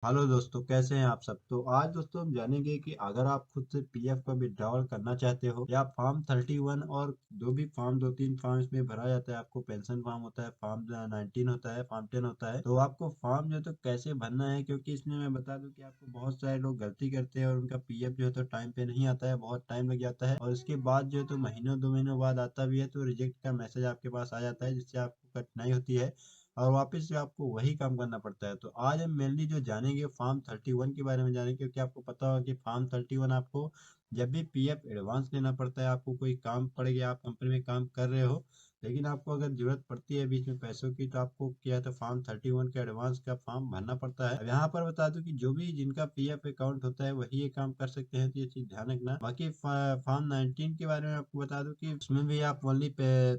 Hello दोस्तों, कैसे हैं आप सब। तो आज दोस्तों हम जानेंगे कि अगर आप खुद से पीएफ का विड्रॉल करना चाहते हो या फॉर्म 31 और जो भी फॉर्म दो तीन फॉर्म इसमें भरा जाता है। आपको पेंशन फॉर्म होता है, फॉर्म 19 होता है, फॉर्म 10 होता है। तो आपको फॉर्म जो है तो कैसे भरना है, क्योंकि इसमें मैं बता दूं कि आपको बहुत सारे लोग गलती करते हैं और उनका पीएफ जो है तो टाइम पे नहीं आता है, बहुत टाइम लग जाता है और उसके बाद जो है तो महीनों 2 महीनों बाद आता भी है तो रिजेक्ट का मैसेज आपके पास आ जाता है, जिससे आपको कठिनाई होती है और वापस से आपको वही काम करना पड़ता है। तो आज हम मेनली जो जानेंगे फॉर्म 31 के बारे में जानेंगे, क्योंकि आपको पता होगा कि फॉर्म 31 आपको जब भी पीएफ एडवांस लेना पड़ता है, आपको कोई काम पड़ गया, आप कंपनी में काम कर रहे हो लेकिन आपको अगर जरूरत पड़ती है बीच में पैसों की, तो आपको क्या है तो फॉर्म 31 का एडवांस का फॉर्म भरना पड़ता है। अब यहाँ पर बता दूं कि जो भी जिनका पीएफ अकाउंट होता है वही ये काम कर सकते हैं, तो ये चीज ध्यान रखना। बाकी फॉर्म 19 के बारे में आपको बता दूं कि उसमें भी आप ओनली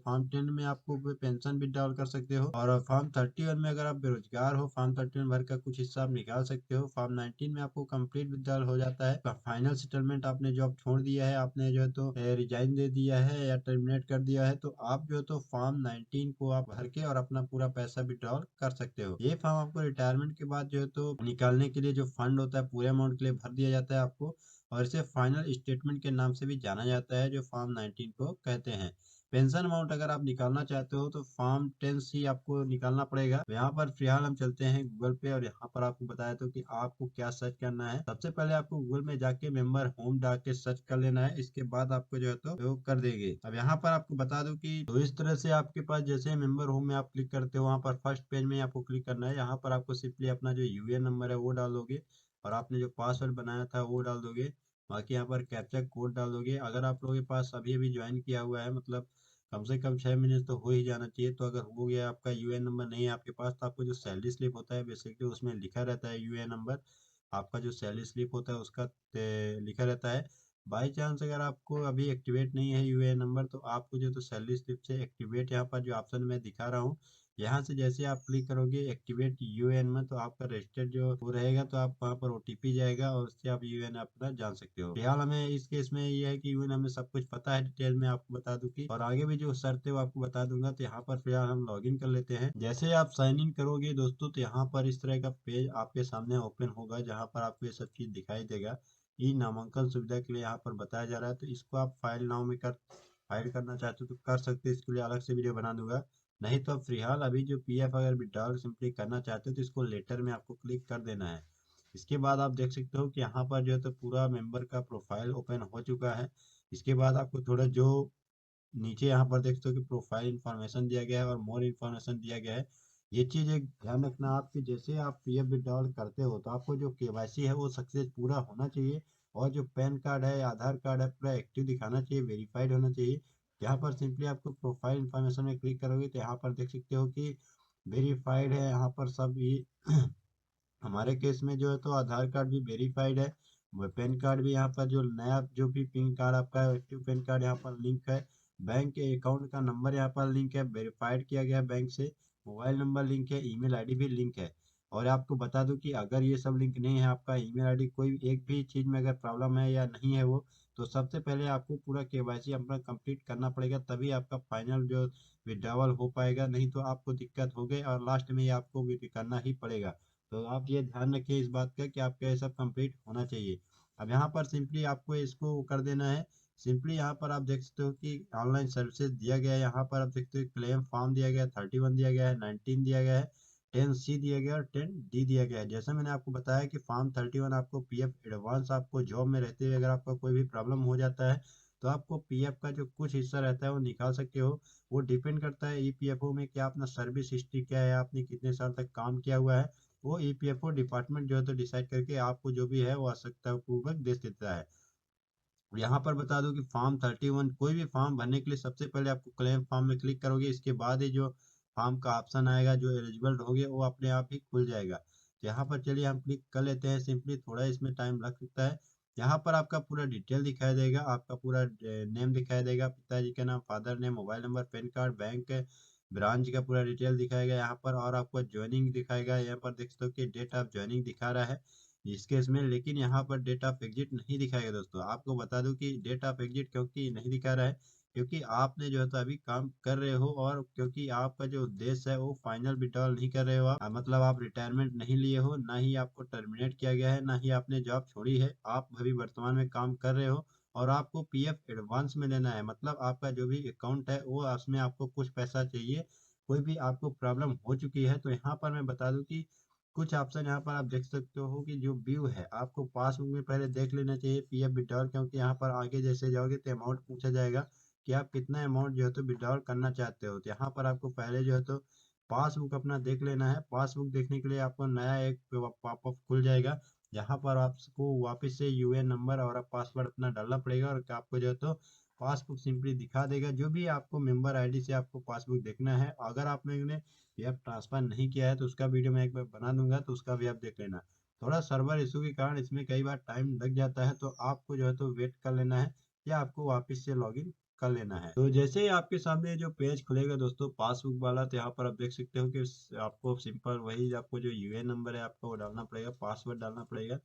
फॉर्म 10 में आपको पेंशन भी डाल कर सकते हो और फॉर्म 31 में अगर आप बेरोजगार हो, फॉर्म 31 भर का कुछ हिस्सा आप निकाल सकते हो। फॉर्म 19 में आपको कंप्लीट विड्रॉल हो जाता है, फाइनल सेटलमेंट, आपने जॉब छोड़ दिया है, आपने जो है तो रिजाइन दे दिया है या टर्मिनेट कर दिया है, तो आप जो है तो फॉर्म 19 को आप भर के और अपना पूरा पैसा विड्रॉल कर सकते हो। ये फॉर्म आपको रिटायरमेंट के बाद जो है तो निकालने के लिए जो फंड होता है पूरे अमाउंट के लिए भर दिया जाता है आपको, और इसे फाइनल स्टेटमेंट के नाम से भी जाना जाता है, जो फॉर्म 19 को कहते हैं। पेंशन अमाउंट अगर आप निकालना चाहते हो तो फॉर्म 10 सी आपको निकालना पड़ेगा। तो यहाँ पर फिलहाल हम चलते हैं गूगल पे और यहाँ पर आपको बताया तो कि आपको क्या सर्च करना है। सबसे पहले आपको गूगल में जाके मेंबर होम डाल के सर्च कर लेना है, इसके बाद आपको जो है तो वो कर देंगे। अब यहाँ पर आपको बता दूं कि तो इस तरह से आपके पास जैसे मेंबर होम में आप क्लिक करते हो, वहाँ पर फर्स्ट पेज में आपको क्लिक करना है। यहाँ पर आपको सिंपली अपना जो यूएएन नंबर है वो डालोगे और आपने जो पासवर्ड बनाया था वो डाल दोगे। बाकी यहाँ पर कैप्चा कोड डाल दोगे। अगर आप लोगों के पास अभी अभी ज्वाइन किया हुआ है, मतलब कम से कम 6 महीने तो हो ही जाना चाहिए, तो अगर हो गया आपका यूएएन नंबर नहीं है आपके पास, तो आपको जो सैलरी स्लिप होता है बेसिकली उसमें लिखा रहता है यूएएन नंबर। आपका जो सैलरी स्लिप होता है उसका लिखा रहता है। बाई चांस अगर आपको अभी एक्टिवेट नहीं है यूएएन नंबर, तो आपको जो तो सैलरी स्लिप से एक्टिवेट यहाँ पर जो ऑप्शन मैं दिखा रहा हूँ, यहाँ से जैसे आप क्लिक करोगे एक्टिवेट यूएएन में, तो आपका रजिस्टर्ड जो वो रहेगा, तो आप वहाँ पर ओटीपी जाएगा और उससे आप यूएएन अपना जान सकते हो। फिलहाल हमें इस केस में ये है कि यूएएन हमें सब कुछ पता है, डिटेल में आपको बता दूं की, और आगे भी जो शर्त है वो आपको बता दूंगा। तो यहाँ पर फिलहाल हम लॉग इन कर लेते हैं। जैसे आप साइन इन करोगे दोस्तों, तो यहाँ पर इस तरह का पेज आपके सामने ओपन होगा, जहाँ पर आपको ये सब चीज दिखाई देगा। ई नामांकन सुविधा के लिए यहाँ पर बताया जा रहा है, तो इसको आप फाइल नाउ में कर फाइल करना चाहते हो तो कर सकते हो, इसके लिए अलग से वीडियो बना दूंगा। नहीं तो फिलहाल अभी जो पीएफ अगर विड्रॉल सिंपली करना चाहते हो तो इसको लेटर में आपको क्लिक कर देना है। इसके बाद आप देख सकते हो कि यहाँ पर जो है तो पूरा मेंबर का प्रोफाइल ओपन हो चुका है। इसके बाद आपको थोड़ा जो नीचे यहाँ पर देख सकते हो कि प्रोफाइल इंफॉर्मेशन दिया गया है और मोर इन्फॉर्मेशन दिया गया है। ये चीज एक ध्यान रखना आपकी, जैसे आप पीएफ विड्रॉल करते हो तो आपको जो केवाईसी है वो सक्सेस पूरा होना चाहिए, और जो पैन कार्ड है, आधार कार्ड है, पूरा एक्टिव दिखाना चाहिए, वेरीफाइड होना चाहिए। यहाँ पर सिंपली आपको प्रोफाइल इंफॉर्मेशन में क्लिक करोगे तो यहाँ पर देख सकते हो कि वेरीफाइड है, यहाँ पर सब ये हमारे केस में जो है तो आधार कार्ड भी वेरीफाइड है, पैन कार्ड भी, यहाँ पर जो नया जो भी पैन कार्ड आपका एक्टिव पैन कार्ड यहाँ पर लिंक है, बैंक के अकाउंट का नंबर यहाँ पर लिंक है, वेरीफाइड किया गया बैंक से, मोबाइल नंबर लिंक है, ईमेल आईडी भी लिंक है। और आपको बता दूं कि अगर ये सब लिंक नहीं है, आपका ईमेल आईडी कोई एक भी चीज में अगर प्रॉब्लम है या नहीं है वो, तो सबसे पहले आपको पूरा केवाईसी अपना कंप्लीट करना पड़ेगा, तभी आपका फाइनल जो विड्रॉवल हो पाएगा, नहीं तो आपको दिक्कत हो गई और लास्ट में ये आपको करना ही पड़ेगा। तो आप ये ध्यान रखिए इस बात का कि आपका ये सब कंप्लीट होना चाहिए। अब यहाँ पर सिंपली आपको इसको कर देना है। सिंपली यहाँ पर आप देख सकते हो कि ऑनलाइन सर्विसेज दिया गया है, यहाँ पर आप देखते हो क्लेम फॉर्म दिया गया है, 31 दिया गया है, 19 दिया गया है, 10 सी दिया गया है और 10 डी दिया गया है। जैसा मैंने आपको बताया कि फॉर्म 31 आपको पीएफ एडवांस, आपको जॉब में रहते हुए अगर आपका कोई भी प्रॉब्लम हो जाता है तो आपको पीएफ का जो कुछ हिस्सा रहता है वो निकाल सकते हो। वो डिपेंड करता है ईपीएफओ में कि अपना सर्विस हिस्ट्री क्या है, आपने कितने साल तक काम किया हुआ है। वो ईपीएफओ डिपार्टमेंट जो है तो डिसाइड करके आपको जो भी है वो आवश्यकता पूर्वक दे देता है। यहाँ पर बता दूं कि फॉर्म 31 कोई भी फॉर्म भरने के लिए सबसे पहले आपको क्लेम फॉर्म में क्लिक करोगे, इसके बाद ही जो फॉर्म का ऑप्शन आएगा जो एलिजिबल होगे वो अपने आप ही खुल जाएगा। तो यहाँ पर चलिए हम क्लिक कर लेते हैं। सिंपली थोड़ा इसमें टाइम लग सकता है। यहाँ पर आपका पूरा डिटेल दिखाई देगा, आपका पूरा नेम दिखाई देगा, पिताजी का नाम, father name, mobile number, pan card, bank branch का पूरा डिटेल दिखाएगा यहाँ पर, और आपको ज्वाइनिंग दिखाएगा। यहाँ पर देख सकते हो कि डेट ऑफ ज्वाइनिंग दिखा रहा है इस केस में, लेकिन यहाँ पर डेट ऑफ एग्जिट नहीं दिखाएगा दोस्तों। आपको बता दूं कि डेट ऑफ एग्जिट क्योंकि नहीं दिखा रहा है, क्योंकि आपने जो है तो अभी काम कर रहे हो, और क्योंकि आपका जो उद्देश्य है वो फाइनल विड्रॉल नहीं कर रहे हो आप, मतलब आप रिटायरमेंट नहीं लिए हो, ना ही आपको टर्मिनेट किया गया है, ना ही आपने जॉब छोड़ी है, आप अभी वर्तमान में काम कर रहे हो। और आपको पीएफ एडवांस में लेना है, मतलब आपका जो भी अकाउंट है वो उसमें आपको कुछ पैसा चाहिए, कोई भी आपको प्रॉब्लम हो चुकी है तो यहाँ पर मैं बता दूं कि कुछ ऑप्शन यहाँ पर आप देख सकते हो कि जो व्यू है आपको पासबुक में पहले देख लेना चाहिए पीएफ विड्रॉल, क्योंकि यहाँ पर आगे जैसे जाओगे तो अमाउंट पूछा जाएगा कि आप कितना अमाउंट जो है तो विड्रॉल करना चाहते हो। तो यहाँ पर आपको पहले जो है तो पासबुक अपना देख लेना है। पासबुक देखने के लिए आपको नया एक पॉपअप खुल जाएगा, जहाँ पर आपको वापस से यूएएन नंबर और पासवर्ड अपना डालना पड़ेगा, और आपको जो है तो पासबुक सिंपली दिखा देगा। जो भी आपको मेंबर आईडी से आपको पासबुक देखना है, अगर आपने पीएफ ट्रांसफर नहीं किया है तो उसका वीडियो मैं एक बार बना दूंगा, तो उसका भी आप देख लेना। थोड़ा सर्वर इशू के कारण इसमें कई बार टाइम लग जाता है, तो आपको जो है तो वेट कर लेना है, या आपको वापस से लॉगिन कर लेना है। तो जैसे ही आपके सामने जो पेज खुलेगा दोस्तों पासबुक वाला, तो यहाँ पर आप देख सकते हो कि आपको सिंपल वही आपको जो यूएएन नंबर है आपको वो डालना पड़ेगा, पासवर्ड डालना पड़ेगा,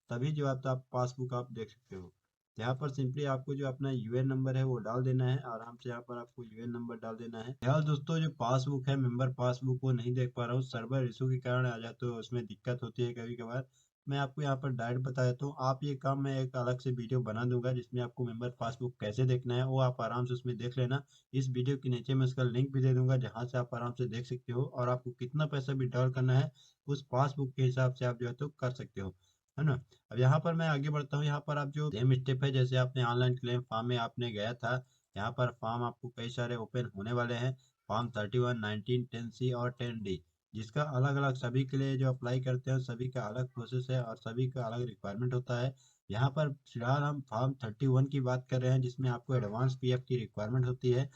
तभी जो आप पासबुक आप देख सकते हो। यहाँ पर सिंपली आपको जो अपना यूएएन नंबर है वो डाल देना है, आराम से यहाँ पर आपको यूएएन नंबर डाल देना है। यार दोस्तों जो पासबुक है मेंबर पासबुक वो नहीं देख पा रहा हूँ, सर्वर इशू के कारण आ जाते हो, उसमें दिक्कत होती है कभी कभार। मैं आपको यहाँ पर डायरेक्ट बता देता हूँ, आप ये काम मैं एक अलग से वीडियो बना दूंगा जिसमें आपको मेंबर पासबुक कैसे देखना है वो आप आराम से उसमें देख लेना। इस वीडियो के नीचे मैं उसका लिंक भी दे दूंगा, जहाँ से आप आराम से देख सकते हो, और आपको कितना पैसा विड्रॉल करना है उस पासबुक के हिसाब से आप जो है तो कर सकते हो, है ना। अब यहाँ पर मैं आगे बढ़ता हूँ। यहाँ पर आप जो सेम स्टेप है जैसे आपने ऑनलाइन क्लेम फॉर्म में आपने गया था, यहाँ पर फॉर्म आपको कई सारे ओपन होने वाले हैं, फॉर्म 31, 19, 10C और 10D, जिसका अलग अलग सभी के लिए जो अप्लाई करते हैं सभी का अलग प्रोसेस है और सभी का अलग रिक्वायरमेंट होता है। यहाँ पर फिलहाल हम फॉर्म 31 की बात कर रहे हैं, जिसमें आपको एडवांस पीएफ की रिक्वायरमेंट होती है।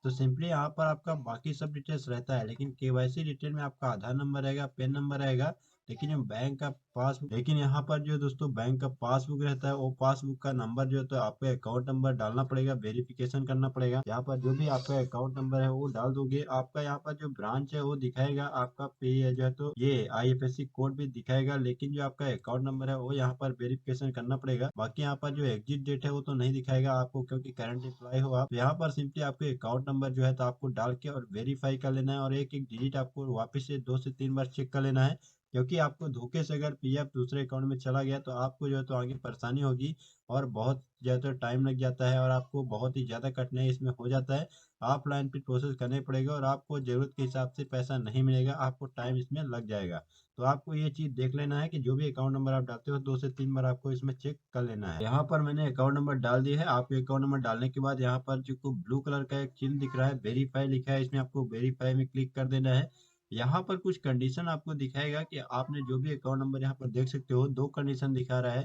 तो सिंपली यहाँ पर आपका बाकी सब डिटेल्स रहता है, लेकिन केवाईसी डिटेल में आपका आधार नंबर रहेगा, पैन नंबर रहेगा, लेकिन जो बैंक का पासबुक, लेकिन यहाँ पर जो दोस्तों बैंक का पासबुक रहता है वो पासबुक का नंबर जो है तो आपको अकाउंट नंबर डालना पड़ेगा, वेरिफिकेशन करना पड़ेगा। यहाँ पर जो भी आपका अकाउंट नंबर है वो डाल दोगे, आपका यहाँ पर जो ब्रांच है वो दिखाएगा, आपका पे जो है तो ये आईएफएससी कोड भी दिखाएगा, लेकिन जो आपका अकाउंट नंबर है वो यहाँ पर वेरिफिकेशन करना पड़ेगा। बाकी यहाँ पर जो एग्जिट डेट है वो तो नहीं दिखाएगा आपको, क्योंकि करंट एम्प्लॉय हो आप। तो यहाँ पर सिंपली आपके अकाउंट नंबर जो है तो आपको डाल के और वेरीफाई कर लेना है, और एक एक डिजिट आपको वापस से 2 से 3 बार चेक कर लेना है, क्योंकि आपको धोखे से अगर पीएफ दूसरे अकाउंट में चला गया तो आपको जो है तो आगे परेशानी होगी, और बहुत ज़्यादा टाइम लग जाता है, और आपको बहुत ही ज़्यादा कठिनाई इसमें हो जाता है। ऑफलाइन पे प्रोसेस करने पड़ेगा, और आपको ज़रूरत के हिसाब से पैसा नहीं मिलेगा, आपको टाइम इसमें लग जाएगा। तो आपको ये चीज़ देख लेना है कि जो भी अकाउंट नंबर आप डालते हो 2 से 3 बार आपको इसमें चेक कर लेना है। यहाँ पर मैंने अकाउंट नंबर डाल दिया है। आपके अकाउंट नंबर डालने के बाद यहाँ पर जो ब्लू कलर का एक चिन्ह दिख रहा है वेरीफाई लिखा है, इसमें आपको वेरीफाई में क्लिक कर देना है। यहाँ पर कुछ कंडीशन आपको दिखाएगा कि आपने जो भी अकाउंट नंबर यहाँ पर देख सकते हो, 2 कंडीशन दिखा रहा है,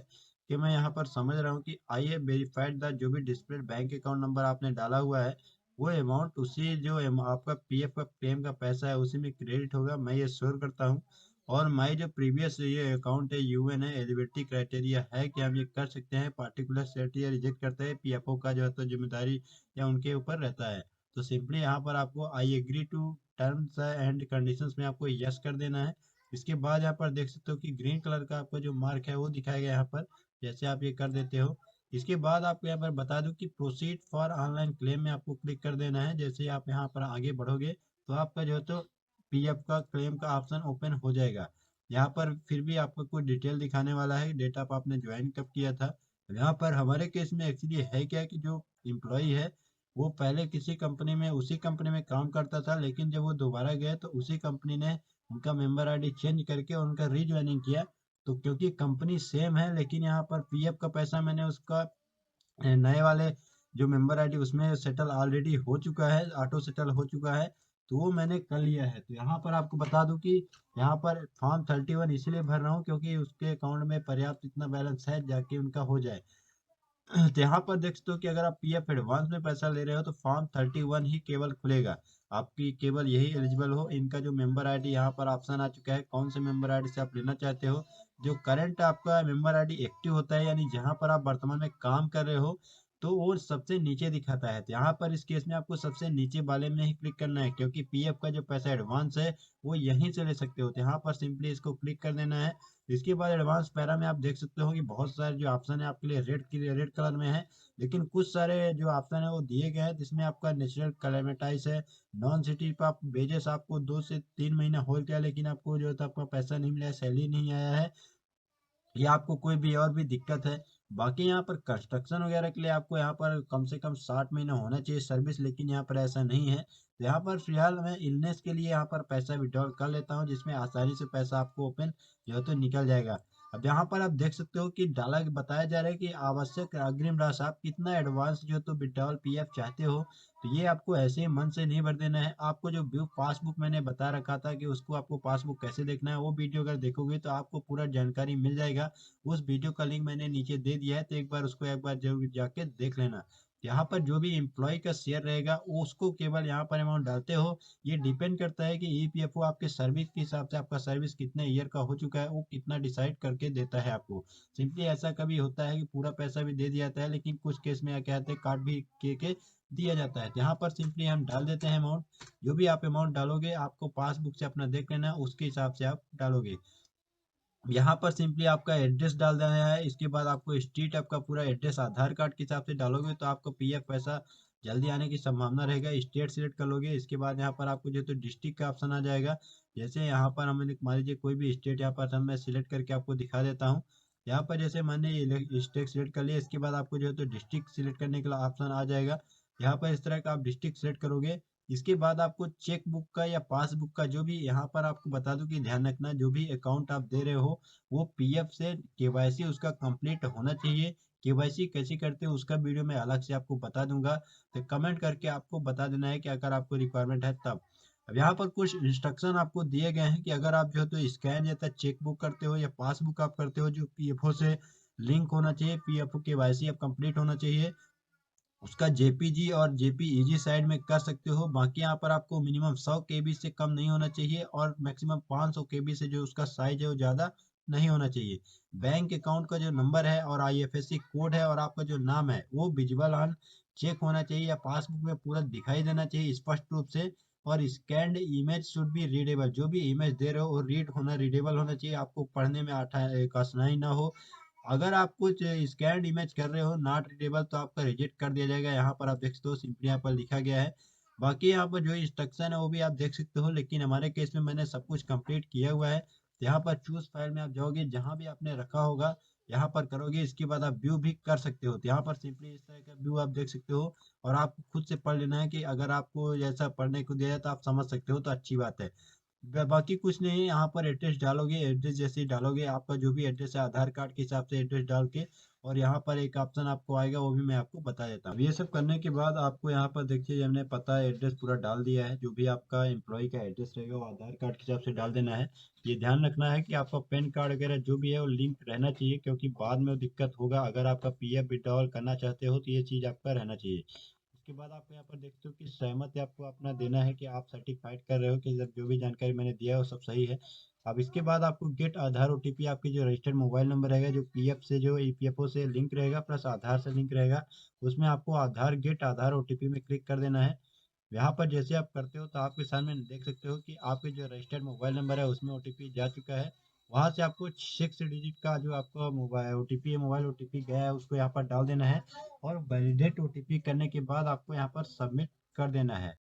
कि मैं यहाँ पर समझ रहा हूँ कि आई हैव वेरीफाइड द जो भी डिस्प्ले बैंक अकाउंट नंबर आपने डाला हुआ है वो अमाउंट उसी जो आपका पीएफ का क्लेम का पैसा है उसी में क्रेडिट होगा, मैं ये श्योर करता हूँ। और माई जो प्रीवियस ये अकाउंट है यूएन है, एलिजिबिलिटी क्राइटेरिया है कि हम ये कर सकते हैं, पार्टिकुलर सेट या रिजेक्ट करते हैं, पीएफओ का जो है तो जिम्मेदारी या उनके ऊपर रहता है। तो सिंपली यहाँ पर आपको I agree to terms and conditions में आपको यस कर देना है। इसके बाद यहाँ पर देख सकते हो कि ग्रीन कलर का आपका जो मार्क है वो दिखाएगा यहाँ पर, जैसे आप ये कर देते हो। इसके बाद आपको यहाँ पर बता दूं कि प्रोसीड फॉर ऑनलाइन क्लेम में आपको क्लिक कर देना है। जैसे ही आप यहाँ पर आगे बढ़ोगे तो आपका जो है तो पीएफ का क्लेम का ऑप्शन ओपन हो जाएगा। यहाँ पर फिर भी आपको कोई डिटेल दिखाने वाला है, डेट ऑफ आपने ज्वाइन कब किया था। यहाँ पर हमारे केस में एक्चुअली है क्या कि जो एम्प्लॉय है वो पहले किसी कंपनी में उसी कंपनी में काम करता था, लेकिन जब वो दोबारा गए तो उसी कंपनी ने उनका मेंबर आईडी चेंज करके उनका रीज्वाइनिंग किया। तो क्योंकि कंपनी सेम है, लेकिन यहाँ पर पीएफ का पैसा मैंने उसका नए वाले जो मेंबर आईडी उसमें सेटल ऑलरेडी हो चुका है, ऑटो सेटल हो चुका है, तो वो मैंने कर लिया है। तो यहाँ पर आपको बता दूं कि यहाँ पर फॉर्म 31 इसलिए भर रहा हूँ क्योंकि उसके अकाउंट में पर्याप्त इतना बैलेंस है जाके उनका हो जाए। तो यहाँ पर देख सकते हो कि अगर आप पीएफ एडवांस में पैसा ले रहे हो तो फॉर्म 31 ही केवल खुलेगा, आपकी केवल यही एलिजिबल हो। इनका जो मेंबर आईडी यहाँ पर ऑप्शन आ चुका है, कौन से मेंबर आईडी से आप लेना चाहते हो। जो करंट आपका मेंबर आईडी एक्टिव होता है, यानी जहाँ पर आप वर्तमान में काम कर रहे हो तो वो सबसे नीचे दिखाता है। तो यहाँ पर इस केस में आपको सबसे नीचे वाले में ही क्लिक करना है, क्योंकि पीएफ का जो पैसा एडवांस है वो यहीं से ले सकते हो। तो यहाँ पर सिंपली इसको क्लिक कर देना है। इसके बाद एडवांस पैरा में आप देख सकते हो कि बहुत सारे जो ऑप्शन है आपके लिए रेड कलर में है, लेकिन कुछ सारे जो ऑप्शन है वो दिए गए हैं, जिसमें आपका नेचुरल क्लाइमेटाइज है, नॉन सिटी पर आप वेजेस आपको 2 से 3 महीना हो गया लेकिन आपको जो है तो आपका पैसा नहीं मिला है, सैलरी नहीं आया है, या आपको कोई भी और भी दिक्कत है। बाकी यहाँ पर कंस्ट्रक्शन वगैरह के लिए आपको यहाँ पर कम से कम 60 महीना होना चाहिए सर्विस, लेकिन यहाँ पर ऐसा नहीं है। तो यहाँ पर फिलहाल मैं इलनेस के लिए यहाँ पर पैसा विड्रॉल कर लेता हूँ, जिसमें आसानी से पैसा आपको ओपन जो है तो निकल जाएगा। अब यहाँ पर आप देख सकते हो कि बताया जा रहा है कि आवश्यक अग्रिम राशि आप कितना एडवांस जो तो विड्रॉल पीएफ चाहते हो। तो ये आपको ऐसे ही मन से नहीं भर देना है। आपको जो व्यू पासबुक मैंने बता रखा था कि उसको आपको पासबुक कैसे देखना है, वो वीडियो अगर देखोगे तो आपको पूरा जानकारी मिल जाएगा। उस वीडियो का लिंक मैंने नीचे दे दिया है, तो एक बार उसको एक बार जरूर जाके देख लेना। यहाँ पर जो भी एम्प्लॉय का शेयर रहेगा वो उसको केवल यहाँ पर अमाउंट डालते हो। ये डिपेंड करता है कि ईपीएफओ आपके सर्विस के हिसाब से, आपका सर्विस कितने ईयर का हो चुका है, वो कितना डिसाइड करके देता है आपको। सिंपली ऐसा कभी होता है कि पूरा पैसा भी दे दिया जाता है, लेकिन कुछ केस में क्या कहते हैं काट भी के दिया जाता है। तो यहाँ पर सिंपली हम डाल देते हैं अमाउंट। जो भी आप अमाउंट डालोगे आपको पासबुक से अपना देख लेना है, उसके हिसाब से आप डालोगे। यहाँ पर सिंपली आपका एड्रेस डाल देना है। इसके बाद आपको स्ट्रीट, आपका पूरा एड्रेस आधार कार्ड के हिसाब से डालोगे तो आपको पीएफ पैसा जल्दी आने की संभावना रहेगा। स्टेट सिलेक्ट कर लोगे, इसके बाद यहाँ पर आपको जो तो डिस्ट्रिक्ट का ऑप्शन आ जाएगा। जैसे यहाँ पर हमने मान लीजिए कोई भी स्टेट यहाँ पर मैं सिलेक्ट करके आपको दिखा देता हूँ। यहाँ पर जैसे मैंने स्टेट सिलेक्ट कर लिया, इसके बाद आपको जो है तो डिस्ट्रिक्ट सिलेक्ट करने के लिए ऑप्शन आ जाएगा। यहाँ पर इस तरह का आप डिस्ट्रिक्ट सिलेक्ट करोगे। इसके बाद आपको चेक बुक का या पासबुक का, जो भी यहाँ पर आपको बता दूं कि ध्यान रखना, जो भी अकाउंट आप दे रहे हो वो पीएफ से केवाईसी उसका कंप्लीट होना चाहिए। केवाईसी कैसे करते हैं उसका वीडियो मैं अलग से आपको बता दूंगा। तो कमेंट करके आपको बता देना है कि अगर आपको रिक्वायरमेंट है तब। अब यहाँ पर कुछ इंस्ट्रक्शन आपको दिए गए हैं कि अगर आप जो है तो स्कैन या चेक बुक करते हो या पासबुक आप करते हो, जो पीएफओ से लिंक होना चाहिए, पीएफओ केवाईसी अब कंप्लीट होना चाहिए, उसका जेपीजी और जेपीईजी साइड में कर सकते हो। बाकी यहाँ पर आपको मिनिमम 100 केबी से कम नहीं होना चाहिए और मैक्सिमम 500 केबी से जो उसका साइज है वो ज़्यादा नहीं होना चाहिए। बैंक अकाउंट का जो नंबर है और आईएफएससी कोड है और आपका जो नाम है वो विजुअल ऑन चेक होना चाहिए, या पासबुक में पूरा दिखाई देना चाहिए स्पष्ट रूप से। और scanned image should be readable, जो भी इमेज दे रहे हो वो रीडेबल होना चाहिए, आपको पढ़ने में कठिनाई ना हो। अगर आप कुछ स्कैन इमेज कर रहे हो नॉट रीडेबल, तो आपका रिजेक्ट कर दिया जाएगा। यहाँ पर आप देख सकते हो सिंपली यहाँ पर लिखा गया है। बाकी यहाँ पर जो इंस्ट्रक्शन है वो भी आप देख सकते हो, लेकिन हमारे केस में मैंने सब कुछ कंप्लीट किया हुआ है। तो यहाँ पर चूज फाइल में आप जाओगे, जहाँ भी आपने रखा होगा यहाँ पर करोगे, इसके बाद आप व्यू भी कर सकते हो। तो यहाँ पर सिंपली इस तरह का व्यू आप देख सकते हो, और आपको खुद से पढ़ लेना है कि अगर आपको जैसा पढ़ने को दिया जाए तो आप समझ सकते हो तो अच्छी बात है। बाकी कुछ नहीं है, यहाँ पर एड्रेस डालोगे, एड्रेस जैसे ही डालोगे आपका जो भी एड्रेस है आधार कार्ड के हिसाब से एड्रेस डाल के, और यहाँ पर एक ऑप्शन आपको आएगा वो भी मैं आपको बता देता हूँ। ये सब करने के बाद आपको यहाँ पर देखिए हमने पता है एड्रेस पूरा डाल दिया है। जो भी आपका एम्प्लॉय का एड्रेस रहेगा वो आधार कार्ड के हिसाब से डाल देना है। ये ध्यान रखना है कि आपका पैन कार्ड वगैरह जो भी है वो लिंक रहना चाहिए, क्योंकि बाद में वो दिक्कत होगा। अगर आपका पीएफ विड्रॉल करना चाहते हो तो ये चीज़ आपका रहना चाहिए। उसके बाद आपको यहाँ पर देखते हो कि सहमति आपको अपना देना है कि आप सर्टिफाइड कर रहे हो कि जब जो भी जानकारी मैंने दिया है वो सब सही है। अब इसके बाद आपको गेट आधार ओटीपी, आपकी जो रजिस्टर्ड मोबाइल नंबर रहेगा जो पीएफ से जो ईपीएफओ से लिंक रहेगा प्लस आधार से लिंक रहेगा, उसमें आपको आधार गेट आधार ओटीपी में क्लिक कर देना है। यहाँ पर जैसे आप करते हो तो आपके सामने देख सकते हो कि आपके जो रजिस्टर्ड मोबाइल नंबर है उसमें ओटीपी जा चुका है। वहां से आपको 6 डिजिट का जो आपका मोबाइल ओटीपी है, मोबाइल ओटीपी गया है, उसको यहाँ पर डाल देना है। और वैलिडेट ओटीपी करने के बाद आपको यहाँ पर सबमिट कर देना है।